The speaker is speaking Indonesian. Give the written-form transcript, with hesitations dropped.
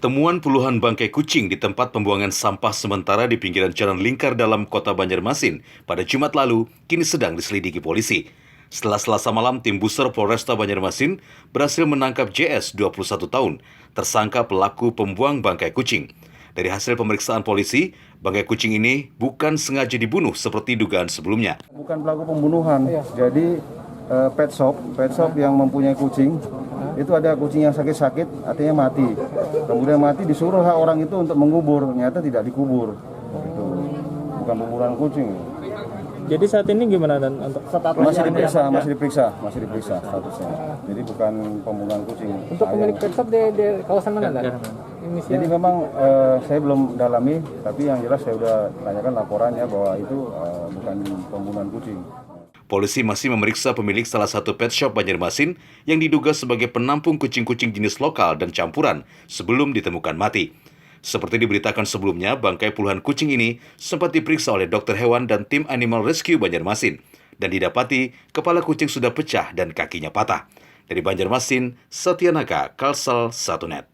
Temuan puluhan bangkai kucing di tempat pembuangan sampah sementara di pinggiran Jalan Lingkar dalam Kota Banjarmasin pada Jumat lalu kini sedang diselidiki polisi. Setelah Selasa malam, tim Buser Polresta Banjarmasin berhasil menangkap JS 21 tahun, tersangka pelaku pembuang bangkai kucing. Dari hasil pemeriksaan polisi, bangkai kucing ini bukan sengaja dibunuh seperti dugaan sebelumnya. Bukan pelaku pembunuhan, jadi pet shop yang mempunyai kucing, itu ada kucing yang sakit-sakit, artinya mati. Kemudian mati disuruh orang itu untuk mengubur, ternyata tidak dikubur. Itu bukan pembunuhan kucing. Jadi saat ini gimana dan untuk masih diperiksa statusnya. Jadi bukan pembunuhan kucing. untuk pemilik pet shop di kawasan mana? Jadi memang saya belum dalami, tapi yang jelas saya sudah tanyakan laporannya bahwa itu bukan pembunuhan kucing. Polisi masih memeriksa pemilik salah satu pet shop Banjarmasin yang diduga sebagai penampung kucing-kucing jenis lokal dan campuran sebelum ditemukan mati. Seperti diberitakan sebelumnya, bangkai puluhan kucing ini sempat diperiksa oleh dokter hewan dan tim Animal Rescue Banjarmasin dan didapati kepala kucing sudah pecah dan kakinya patah. Dari Banjarmasin, Satyanaka, Kalsel 1net.